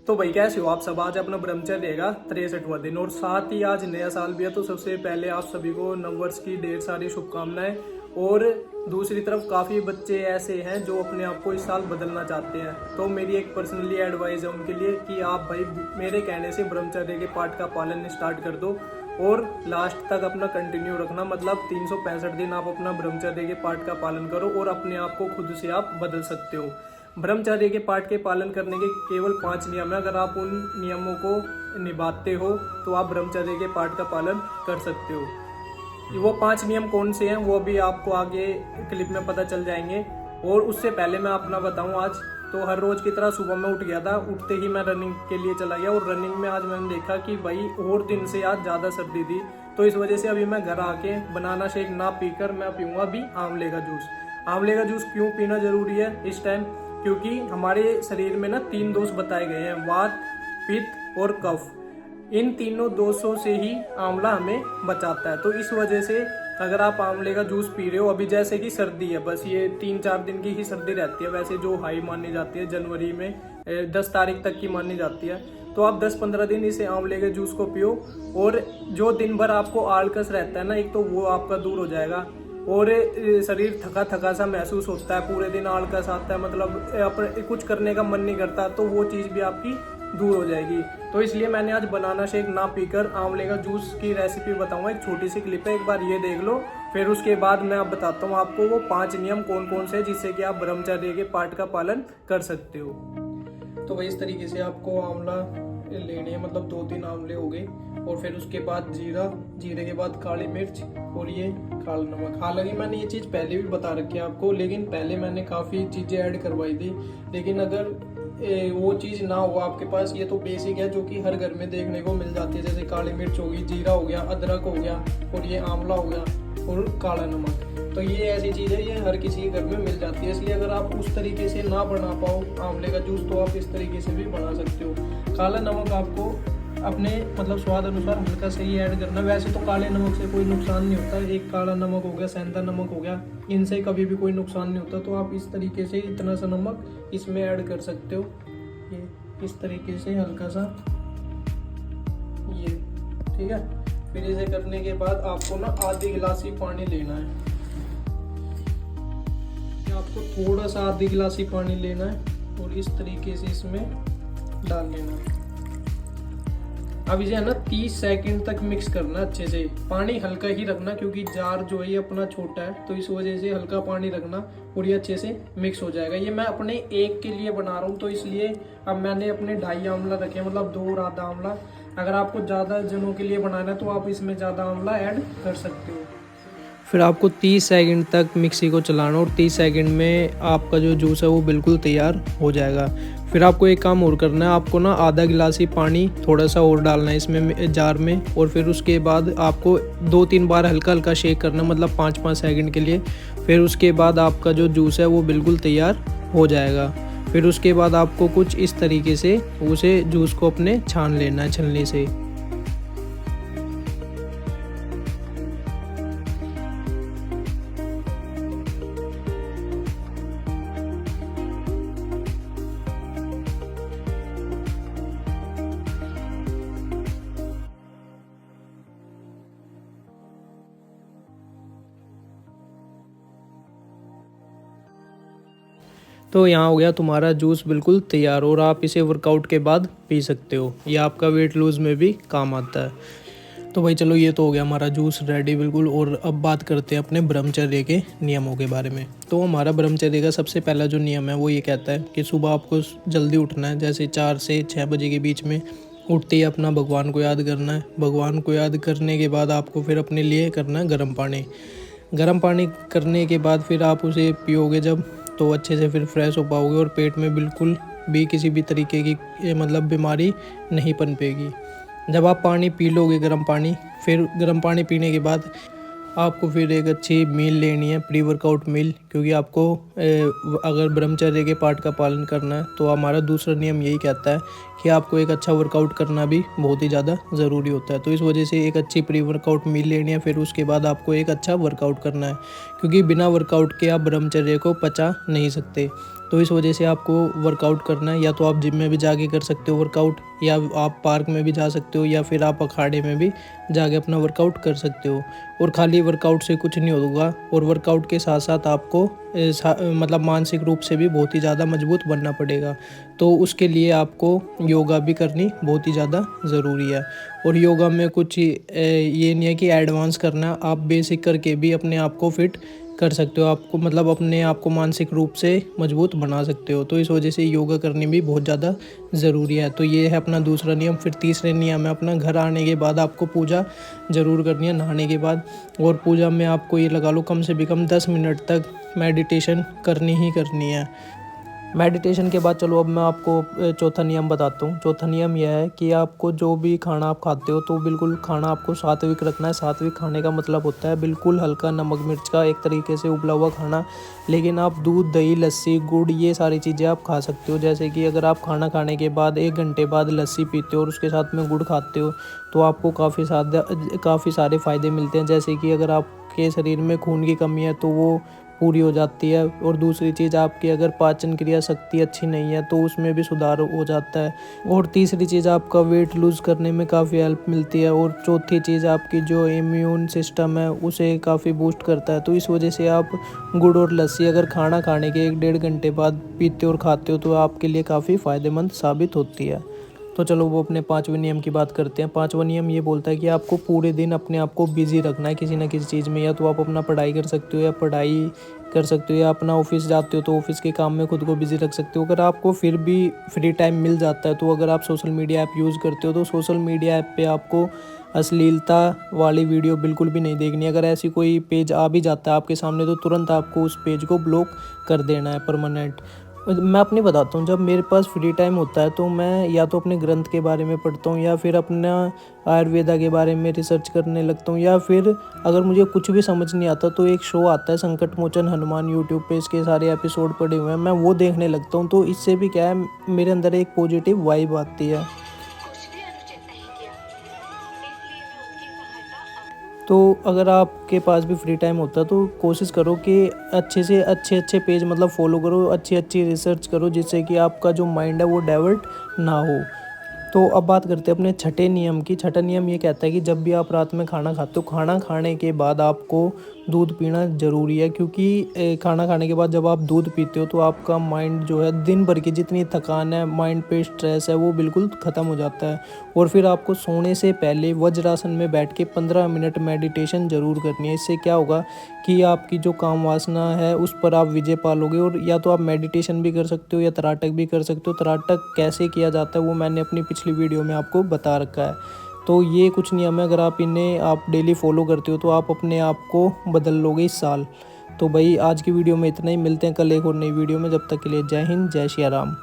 तो भाई कैसे हो आप सब। आज अपना ब्रह्मचर्य रहेगा 63वां दिन और साथ ही आज नया साल भी है। तो सबसे पहले आप सभी को नववर्ष की ढेर सारी शुभकामनाएं। और दूसरी तरफ काफ़ी बच्चे ऐसे हैं जो अपने आप को इस साल बदलना चाहते हैं। तो मेरी एक पर्सनली एडवाइस है उनके लिए कि आप भाई मेरे कहने से ब्रह्मचर्य के पाठ का पालन स्टार्ट कर दो और लास्ट तक अपना कंटिन्यू रखना। मतलब 365 दिन आप अपना ब्रह्मचर्य के पाठ का पालन करो और अपने आप को खुद से आप बदल सकते हो। ब्रह्मचर्य के पाठ के पालन करने के केवल 5 नियम है। अगर आप उन नियमों को निभाते हो तो आप ब्रह्मचर्य के पाठ का पालन कर सकते हो। वो 5 नियम कौन से हैं वो भी आपको आगे क्लिप में पता चल जाएंगे। और उससे पहले मैं अपना बताऊं, आज तो हर रोज की तरह सुबह में उठ गया था। उठते ही मैं रनिंग के लिए चला गया और रनिंग में आज मैंने देखा कि भाई और दिन से आज ज़्यादा सर्दी थी। तो इस वजह से अभी मैं घर आके बनाना शेक ना पीकर मैं पीऊँगा अभी आंवले का जूस। आंवले का जूस क्यों पीना जरूरी है इस टाइम? क्योंकि हमारे शरीर में ना 3 दोष बताए गए हैं, वात, पित्त और कफ। इन तीनों दोषों से ही आंवला हमें बचाता है। तो इस वजह से अगर आप आंवले का जूस पी रहे हो, अभी जैसे कि सर्दी है, बस ये 3-4 दिन की ही सर्दी रहती है वैसे जो हाई मानी जाती है जनवरी में 10 तारीख तक की मानी जाती है। तो आप 10-15 दिन इसे आंवले के जूस को पियो और जो दिन भर आपको आलकस रहता है ना, एक तो वो आपका दूर हो जाएगा और शरीर थका थका सा महसूस होता है, पूरे दिन आलकस आता है, मतलब कुछ करने का मन नहीं करता, तो वो चीज़ भी आपकी दूर हो जाएगी। तो इसलिए मैंने आज बनाना शेक ना पीकर आंवले का जूस की रेसिपी बताऊंगा। एक छोटी सी क्लिप है, एक बार ये देख लो। फिर उसके बाद मैं अब बताता हूँ आपको वो 5 नियम कौन कौन से जिससे कि आप ब्रह्मचर्य के पाठ का पालन कर सकते हो। तो भाई इस तरीके से आपको आंवला लेने हैं, मतलब 2-3 आंवले हो गए। और फिर उसके बाद जीरा, जीरे के बाद काली मिर्च और ये काला नमक। हालांकि मैंने ये चीज़ पहले भी बता रखी है आपको, लेकिन पहले मैंने काफ़ी चीज़ें ऐड करवाई थी। लेकिन अगर वो चीज़ ना हो आपके पास, ये तो बेसिक है जो कि हर घर में देखने को मिल जाती है। जैसे काली मिर्च होगी, जीरा हो गया, अदरक हो गया और ये आंवला हो गया और काला नमक। तो ये ऐसी चीज़ है, ये हर किसी के घर में मिल जाती है। इसलिए अगर आप उस तरीके से ना बना पाओ आंवले का जूस तो आप इस तरीके से भी बना सकते हो। काला नमक आपको अपने मतलब स्वाद अनुसार हल्का से ही ऐड करना। वैसे तो काले नमक से कोई नुकसान नहीं होता। एक काला नमक हो गया, सेंधा नमक हो गया, इनसे कभी भी कोई नुकसान नहीं होता। तो आप इस तरीके से इतना सा नमक इसमें ऐड कर सकते हो। ये इस तरीके से हल्का सा, ये ठीक है। फिर इसे करने के बाद आपको ना आधी गिलासी पानी लेना है। आपको थोड़ा सा आधी गिलासी पानी लेना है और इस तरीके से इसमें डाल लेना है। अब इसे है ना 30 सेकंड तक मिक्स करना अच्छे से। पानी हल्का ही रखना क्योंकि जार जो है ये अपना छोटा है, तो इस वजह से हल्का पानी रखना और ये अच्छे से मिक्स हो जाएगा। ये मैं अपने एक के लिए बना रहा हूँ तो इसलिए अब मैंने अपने 2.5 आंवला रखे, मतलब 2 और आधा आंवला। अगर आपको ज़्यादा जनों के लिए बनाना है तो आप इसमें ज़्यादा आंवला ऐड कर सकते हो। फिर आपको 30 सेकंड तक मिक्सी को चलाना और 30 सेकंड में आपका जो जूस है वो बिल्कुल तैयार हो जाएगा। फिर आपको एक काम और करना है, आपको ना आधा गिलास ही पानी थोड़ा सा और डालना है इसमें जार में। और फिर उसके बाद आपको 2-3 बार हल्का हल्का शेक करना, मतलब 5-5 सेकंड के लिए। फिर उसके बाद आपका जो जूस है वो बिल्कुल तैयार हो जाएगा। फिर उसके बाद आपको कुछ इस तरीके से उसे जूस को अपने छान लेना है छलनी से। तो यहाँ हो गया तुम्हारा जूस बिल्कुल तैयार और आप इसे वर्कआउट के बाद पी सकते हो। ये आपका वेट लूज़ में भी काम आता है। तो भाई चलो, ये तो हो गया हमारा जूस रेडी बिल्कुल। और अब बात करते हैं अपने ब्रह्मचर्य के नियमों के बारे में। तो हमारा ब्रह्मचर्य का सबसे पहला जो नियम है वो ये कहता है कि सुबह आपको जल्दी उठना है। जैसे 4 से 6 बजे के बीच में उठते ही अपना भगवान को याद करना है। भगवान को याद करने के बाद आपको फिर अपने लिए करना है गर्म पानी। गर्म पानी करने के बाद फिर आप उसे पियोगे जब, तो अच्छे से फिर फ्रेश हो पाओगे और पेट में बिल्कुल भी किसी भी तरीके की मतलब बीमारी नहीं पनपेगी। जब आप पानी पी लोगे गर्म पानी, फिर गर्म पानी पीने के बाद आपको फिर एक अच्छी मील लेनी है, प्री वर्कआउट मील। क्योंकि आपको अगर ब्रह्मचर्य के पाठ का पालन करना है तो हमारा दूसरा नियम यही कहता है कि आपको एक अच्छा वर्कआउट करना भी बहुत ही ज़्यादा ज़रूरी होता है। तो इस वजह से एक अच्छी प्री वर्कआउट मील लेनी है। फिर उसके बाद आपको एक अच्छा वर्कआउट करना है, क्योंकि बिना वर्कआउट के आप ब्रह्मचर्य को पचा नहीं सकते। तो इस वजह से आपको वर्कआउट करना है। या तो आप जिम में भी जाके कर सकते हो वर्कआउट, या आप पार्क में भी जा सकते हो, या फिर आप अखाड़े में भी जाके अपना वर्कआउट कर सकते हो। और खाली वर्कआउट से कुछ नहीं होगा, और वर्कआउट के साथ साथ आपको मतलब मानसिक रूप से भी बहुत ही ज़्यादा मजबूत बनना पड़ेगा। तो उसके लिए आपको योगा भी करनी बहुत ही ज़्यादा ज़रूरी है। और योगा में कुछ ये नहीं है कि एडवांस करना, आप बेसिक करके भी अपने आप को फिट कर सकते हो। आपको मतलब अपने आप को मानसिक रूप से मजबूत बना सकते हो। तो इस वजह से योगा करनी भी बहुत ज़्यादा ज़रूरी है। तो ये है अपना दूसरा नियम। फिर तीसरे नियम है अपना, घर आने के बाद आपको पूजा ज़रूर करनी है नहाने के बाद। और पूजा में आपको ये लगा लो कम से कम 10 मिनट तक मेडिटेशन करनी ही करनी है। मेडिटेशन के बाद चलो अब मैं आपको चौथा नियम बताता हूँ। चौथा नियम यह है कि आपको जो भी खाना आप खाते हो तो बिल्कुल खाना आपको सात्विक रखना है। सात्विक खाने का मतलब होता है बिल्कुल हल्का नमक मिर्च का एक तरीके से उबला हुआ खाना। लेकिन आप दूध, दही, लस्सी, गुड़ ये सारी चीज़ें आप खा सकते हो। जैसे कि अगर आप खाना खाने के बाद 1 घंटे बाद लस्सी पीते हो और उसके साथ में गुड़ खाते हो तो आपको काफ़ी सारे फ़ायदे मिलते हैं। जैसे कि अगर आपके शरीर में खून की कमी है तो वो पूरी हो जाती है। और दूसरी चीज़, आपकी अगर पाचन क्रिया शक्ति अच्छी नहीं है तो उसमें भी सुधार हो जाता है। और तीसरी चीज़, आपका वेट लूज़ करने में काफ़ी हेल्प मिलती है। और चौथी चीज़, आपकी जो इम्यून सिस्टम है उसे काफ़ी बूस्ट करता है। तो इस वजह से आप गुड़ और लस्सी अगर खाना खाने के 1-1.5 घंटे बाद पीते और खाते हो तो आपके लिए काफ़ी फ़ायदेमंद साबित होती है। तो चलो वो अपने 5वें नियम की बात करते हैं। 5वां नियम ये बोलता है कि आपको पूरे दिन अपने आप को बिज़ी रखना है किसी न किसी चीज़ में। या तो आप अपना पढ़ाई कर सकते हो, या पढ़ाई कर सकते हो, या अपना ऑफिस जाते हो तो ऑफिस के काम में खुद को बिज़ी रख सकते हो। अगर आपको फिर भी फ्री टाइम मिल जाता है तो अगर आप सोशल मीडिया ऐप यूज़ करते हो तो सोशल मीडिया ऐप पे आपको अश्लीलता वाली वीडियो बिल्कुल भी नहीं देखनी। अगर ऐसी कोई पेज आ भी जाता है आपके सामने तो तुरंत आपको उस पेज को ब्लॉक कर देना है परमानेंट। मैं अपनी बताता हूँ, जब मेरे पास फ्री टाइम होता है तो मैं या तो अपने ग्रंथ के बारे में पढ़ता हूँ, या फिर अपना आयुर्वेदा के बारे में रिसर्च करने लगता हूँ, या फिर अगर मुझे कुछ भी समझ नहीं आता तो एक शो आता है संकट मोचन हनुमान, यूट्यूब पे इसके सारे एपिसोड पड़े हुए हैं, मैं वो देखने लगता हूँ। तो इससे भी क्या है, मेरे अंदर एक पॉजिटिव वाइब आती है। तो अगर आपके पास भी फ्री टाइम होता है तो कोशिश करो कि अच्छे से अच्छे पेज मतलब फॉलो करो, अच्छी रिसर्च करो, जिससे कि आपका जो माइंड है वो डाइवर्ट ना हो। तो अब बात करते हैं अपने छठे नियम की। छठा नियम ये कहता है कि जब भी आप रात में खाना खाते हो, खाना खाने के बाद आपको दूध पीना ज़रूरी है। क्योंकि खाना खाने के बाद जब आप दूध पीते हो तो आपका माइंड जो है, दिन भर की जितनी थकान है, माइंड पे स्ट्रेस है, वो बिल्कुल ख़त्म हो जाता है। और फिर आपको सोने से पहले वज्रासन में बैठ के 15 मिनट मेडिटेशन ज़रूर करनी है। इससे क्या होगा कि आपकी जो काम वासना है उस पर आप विजय पालोगे। और या तो आप मेडिटेशन भी कर सकते हो या तराटक भी कर सकते हो। तराटक कैसे किया जाता है वो मैंने अपनी पिछली वीडियो में आपको बता रखा है। तो ये कुछ नियम है, अगर आप इन्हें आप डेली फॉलो करते हो तो आप अपने आप को बदल लोगे इस साल। तो भाई आज की वीडियो में इतना ही, मिलते हैं कल एक और नई वीडियो में। जब तक के लिए जय हिंद, जय श्री राम।